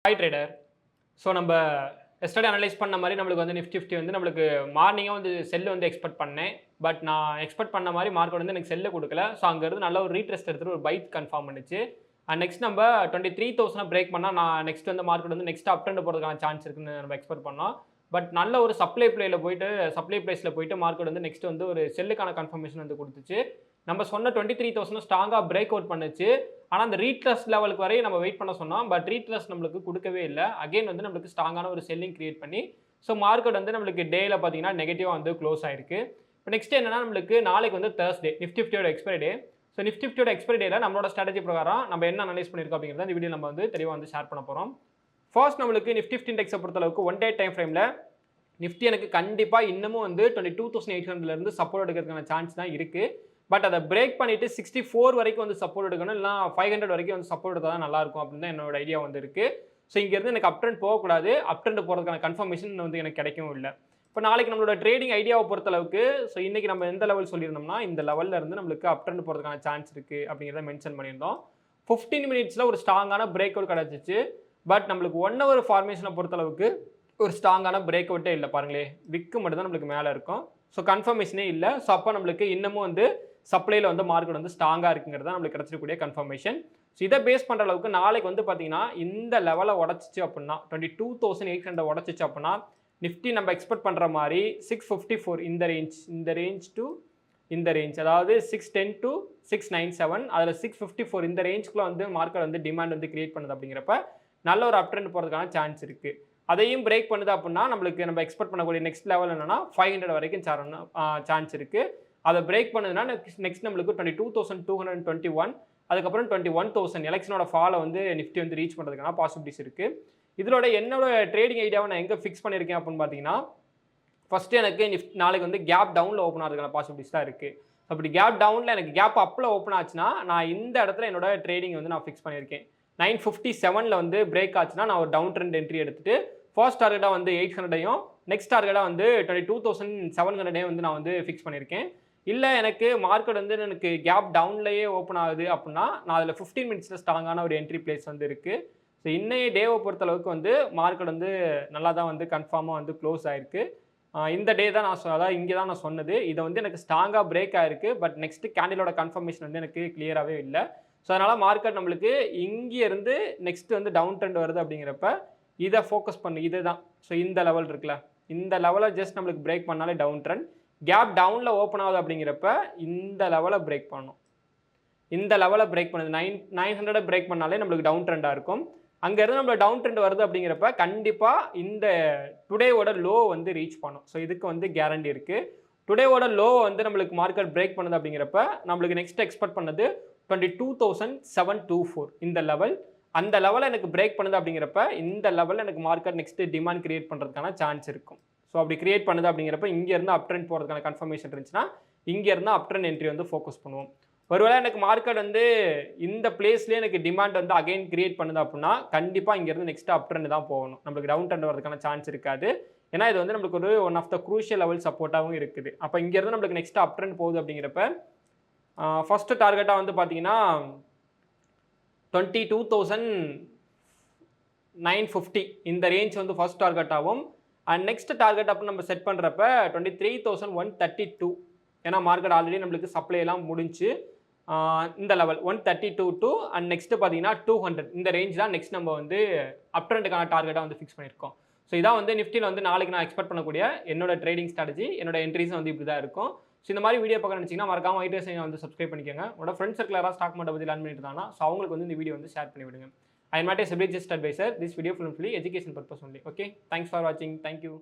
Hi trader. So நம்ம yesterday analyse பண்ண மாதிரி நம்மளுக்கு வந்து நிஃப்டி 50 வந்து நம்மளுக்கு மார்னிங்காக வந்து செல்லு வந்து எக்ஸ்பெக்ட் பண்ணேன். பட் நான் எக்ஸ்பெக்ட் பண்ண மாதிரி மார்க்கெட் வந்து எனக்கு செல்லு கொடுக்கல. ஸோ அங்கேருந்து நல்ல ஒரு ரீட்ரெஸ்ட் எடுத்துட்டு ஒரு பைட் கன்ஃபார்ம் பண்ணுச்சு. அண்ட் நெக்ஸ்ட் நம்ம 23,000 பிரேக் பண்ணால் நான் நெக்ஸ்ட் வந்து மார்க்கெட் வந்து நெக்ஸ்ட் அப் ட்ரெண்ட் போகிறதுக்கான சான்ஸ் இருக்குன்னு நம்ம எக்ஸ்பெக்ட் பண்ணோம். பட் நல்ல ஒரு சப்ளை பிளேஸில் போயிட்டு மார்க்கெட் வந்து நெக்ஸ்ட் வந்து ஒரு செல்லுக்கான கன்ஃபர்மேஷன் வந்து கொடுத்துச்சு. நம்ம சொன்ன 23,000 ஸ்ட்ராங்காக பிரேக் அவுட் பண்ணுச்சு. ஆனால் அந்த ரீட்ரஸ்ட் லெவலுக்கு வரையும் நம்ம வெயிட் பண்ண சொன்னோம். பட் ரீட்ரஸ்ட் நம்மளுக்கு கொடுக்கவே இல்லை. அகைன் வந்து நம்மளுக்கு ஸ்ட்ராங்கான ஒரு செல்லிங் கிரியேட் பண்ணி ஸோ மார்க்கெட் வந்து நம்மளுக்கு டேயில் பார்த்தீங்கன்னா நெகட்டிவாக வந்து க்ளோஸ் ஆயிருக்கு. இப்போ நெக்ஸ்ட் என்னன்னா நம்மளுக்கு நாளைக்கு வந்து Thursday நிஃப்டி 50யோட எக்ஸ்பைரி டே. ஸோ நிஃப்டி 50யோட எக்ஸ்பைரி டேல நம்மளோட ஸ்ட்ராட்டஜி பிரகாரம் நம்ம என்ன அனலைஸ் பண்ணியிருக்கோம் அப்படிங்கிறத இந்த வீடியோ நம்ம வந்து தெளிவாக வந்து ஷேர் பண்ண போகிறோம். ஃபர்ஸ்ட் நம்மளுக்கு நிஃப்டி 50 இண்டெக்ஸை பொறுத்தளவுக்கு ஒன் டே டைம் ஃப்ரேமில் நிஃப்டி எனக்கு கண்டிப்பாக இன்னமும் வந்து 22,800லேருந்து சப்போர்ட் எடுக்கிறதுக்கான சான்ஸ் தான் இருக்குது. பட் அதை பிரேக் பண்ணிட்டு 64 வரைக்கும் வந்து சப்போர்ட் எடுக்கணும், இல்லைனா 500 வரைக்கும் வந்து சப்போர்ட் எடுத்தால் தான் நல்லாயிருக்கும் அப்படின்னு தான் என்னோட ஐடியா வந்து இருக்குது. ஸோ இங்கேருந்து எனக்கு அப் ட்ரெண்ட் போகக்கூடாது, அப் ட்ரெண்ட் போகிறதுக்கான கன்ஃபர்மேஷன் வந்து எனக்கு கிடைக்கவும் இல்லை. இப்போ நாளைக்கு நம்மளோட ட்ரேடிங் ஐடியாவை பொறுத்தளவுக்கு ஸோ இன்றைக்கி நம்ம எந்த லெவல் சொல்லியிருந்தோம்னா இந்த லெவலில் இருந்து நம்மளுக்கு அப் ட்ரெண்ட் போகிறதுக்கான சான்ஸ் இருக்குது அப்படிங்கிறத மென்ஷன் பண்ணியிருந்தோம். 15 மினிட்ஸில் ஒரு ஸ்ட்ராங்கான பிரேக் அவுட் கிடச்சிச்சு. பட் நம்மளுக்கு 1 hour ஃபார்மேஷனை பொறுத்தளவுக்கு ஒரு ஸ்ட்ராங்கான பிரேக் அவுட்டே இல்லை. பாருங்களேன், விக்கு மட்டும் தான் நம்மளுக்கு மேலே இருக்கும். ஸோ கன்ஃபர்மேஷனே இல்லை. ஸோ அப்போ நம்மளுக்கு இன்னமும் வந்து சப்ளையில் வந்து மார்க்கெட் வந்து ஸ்ட்ராங்காக இருக்குங்கிறது தான் நம்மளுக்கு கிடச்சிருக்கக்கூடிய கன்ஃபர்மேஷன். ஸோ இதை பேஸ் பண்ணுற அளவுக்கு நாளைக்கு வந்து பார்த்தீங்கன்னா இந்த லெவலை உடச்சிச்சு அப்படின்னா 22,800 உடச்சிச்சு அப்படின்னா நிஃப்டி நம்ம எக்ஸ்பெக்ட் பண்ணுற மாதிரி 654 இந்த ரேஞ்ச் டு இந்த ரேஞ்ச், அதாவது 610 to 697, அதில் 654 இந்த ரேஞ்சுக்குள்ள வந்து மார்க்கெட் வந்து டிமாண்ட் வந்து கிரியேட் பண்ணுது. அப்படிங்கிறப்ப நல்ல ஒரு அப் ட்ரெண்ட் போகிறதுக்கான சான்ஸ் இருக்குது. அதையும் பிரேக் பண்ணுது அப்படின்னா நம்மளுக்கு நம்ம எக்ஸ்பெக்ட் பண்ணக்கூடிய நெக்ஸ்ட் லெவல் என்னன்னா 500 வரைக்கும் சான்ஸ் இருக்குது. அதை பிரேக் பண்ணுதுன்னா நெக்ஸ்ட் நம்மளுக்கு 22,221, அதுக்கப்புறம் 21,000 எலெக்ஷனோட ஃபாலை வந்து நிஃப்டி வந்து ரீச் பண்ணுறதுக்கான பாசிபிலிட்டிஸ் இருக்குது. இதோட என்னோட ட்ரேடிங் ஐடியாவை நான் எங்கே ஃபிக்ஸ் பண்ணியிருக்கேன் அப்படின்னு பார்த்தீங்கன்னா ஃபஸ்ட்டு எனக்கு நாளைக்கு வந்து கேப் டவுனில் ஓப்பன் ஆகிறதுக்கான பாசிபிலிட்டிஸ் தான் இருக்குது. அப்படி கேப் டவுனில் எனக்கு கேப் அப்பில் ஓப்பன் ஆச்சுன்னா நான் இந்த இடத்துல என்னோட ட்ரேடிங் வந்து நான் ஃபிக்ஸ் பண்ணியிருக்கேன். 957 வந்து பிரேக் ஆச்சுன்னா நான் ஒரு டவுன் ட்ரெண்ட் என்ட்ரி எடுத்துகிட்டு ஃபர்ஸ்ட் டார்கெட்டாக வந்து 800ஐயும் நெக்ஸ்ட் டார்கெட்டாக வந்து 22,700ஐயும் வந்து நான் வந்து ஃபிக்ஸ் பண்ணியிருக்கேன். இல்லை எனக்கு மார்க்கெட் வந்து எனக்கு கேப் டவுன்லேயே ஓப்பன் ஆகுது அப்படின்னா நான் அதில் 15 மினிட்ஸில் ஸ்ட்ராங்கான ஒரு என்ட்ரி பிளேஸ் வந்து இருக்குது. ஸோ இன்னைய டேவை பொறுத்தளவுக்கு வந்து மார்க்கெட் வந்து நல்லா தான் வந்து கன்ஃபார்மாக வந்து க்ளோஸ் ஆகிருக்கு. இந்த டே தான் அதாவது இங்கே தான் நான் சொன்னது. இதை வந்து எனக்கு ஸ்ட்ராங்காக பிரேக் ஆகிருக்கு. பட் நெக்ஸ்ட் கேண்டிலோட கன்ஃபர்மேஷன் வந்து எனக்கு கிளியராகவே இல்லை. ஸோ அதனால் மார்க்கெட் நம்மளுக்கு இங்கேருந்து நெக்ஸ்ட் வந்து டவுன் ட்ரெண்ட் வருது. அப்படிங்கிறப்ப இதை ஃபோக்கஸ் பண்ணு, இது தான். ஸோ இந்த லெவல் இருக்குல்ல, இந்த லெவலை ஜஸ்ட் நம்மளுக்கு பிரேக் பண்ணாலே டவுன் ட்ரெண்ட். கேப் டவுனில் ஓப்பன் ஆகுது. அப்படிங்கிறப்ப இந்த லெவலை பிரேக் பண்ணணும். இந்த லெவலை பிரேக் பண்ணுது 900 பிரேக் பண்ணாலே நம்மளுக்கு டவுன் ட்ரெண்டாக இருக்கும். அங்கேருந்து நம்மளுக்கு டவுன் ட்ரெண்ட் வருது. அப்படிங்கிறப்ப கண்டிப்பாக இந்த டுடேவோட லோ வந்து ரீச் பண்ணும். ஸோ இதுக்கு வந்து கேரண்டி இருக்குது. டுடேவோட லோ வந்து நம்மளுக்கு மார்க்கெட் பிரேக் பண்ணுது. அப்படிங்கிறப்ப நம்மளுக்கு நெக்ஸ்ட் எக்ஸ்பெக்ட் பண்ணது 22,724 இந்த லெவல். அந்த லெவலை எனக்கு பிரேக் பண்ணுது. அப்படிங்கிறப்ப இந்த லெவலில் எனக்கு மார்க்கெட் நெக்ஸ்ட் டிமாண்ட் கிரியேட் பண்ணுறதுக்கான சான்ஸ் இருக்கும். ஸோ அப்படி கிரியேட் பண்ணுது. அப்படிங்கிறப்ப இங்கேருந்து அப் ட்ரெண்ட் போகிறதுக்கான கன்ஃபர்மேஷன் இருந்துச்சுன்னா இங்கேருந்து அப் ட்ரெண்ட் என்ட்ரி வந்து ஃபோக்கஸ் பண்ணுவோம். ஒருவேளை எனக்கு மார்க்கெட் வந்து இந்த பிளேஸ்லேயே எனக்கு டிமாண்ட் வந்து அகைன் கிரியேட் பண்ணுது அப்படின்னா கண்டிப்பாக இங்கேருந்து நெக்ஸ்ட் அப் ட்ரெண்ட் தான் போகணும். நம்மளுக்கு டவுன் ட்ரெண்ட் வரதுக்கான சான்ஸ் இருக்காது. ஏன்னா இது வந்து நம்மளுக்கு ஒரு one of the crucial level சப்போர்ட்டாகவும் இருக்குது. அப்போ இங்கேருந்து நம்மளுக்கு நெக்ஸ்ட் அப் ட்ரெண்ட் போகுது. அப்படிங்கிறப்ப ஃபஸ்ட்டு டார்கெட்டாக வந்து பார்த்தீங்கன்னா 22,950 இந்த ரேஞ்ச் வந்து ஃபர்ஸ்ட் டார்கெட்டாகவும், அண்ட் நெக்ஸ்ட் டார்கெட் அப்படின்னு நம்ம செட் பண்ணுறப்ப 23,132. ஏன்னா மார்க்கெட் ஆல்ரெடி நம்மளுக்கு சப்ளை எல்லாம் முடிஞ்சு இந்த லெவல் 132 அண்ட் நெக்ஸ்ட்டு பார்த்தீங்கன்னா 200 இந்த ரேஞ்ச் தான் நெக்ஸ்ட் நம்ம வந்து அப் ட்ரெண்டுக்கான டார்கெட்டாக வந்து ஃபிக்ஸ் பண்ணியிருக்கோம். ஸோ இதான் வந்து நிஃப்டியில் வந்து நாளைக்கு நான் எக்ஸ்பெக்ட் பண்ணக்கூடிய என்னோட ட்ரேடிங் ஸ்ட்ராட்டஜி, என்னோட என்ட்ரிஸும் வந்து இப்படி தான் இருக்கும். ஸோ இந்த மாதிரி வீடியோ பார்க்க நினச்சிங்கன்னா மறக்காம ஐடியாஸ் வந்து சப்ஸ்கிரைப் பண்ணிக்கோங்க. உங்களோட ஃப்ரெண்ட்ஸ் சர்க்கிள் யாராவது ஸ்டாக் மார்க்கெட் பற்றி லேர்ன் பண்ணிட்டு இருந்தாங்கன்னா ஸோ அவங்களுக்கு வந்து இந்த வீடியோ வந்து ஷேர் பண்ணி விடுங்க. I am not a subject advisor. This video fully education purpose only. Okay. Thanks for watching. Thank you.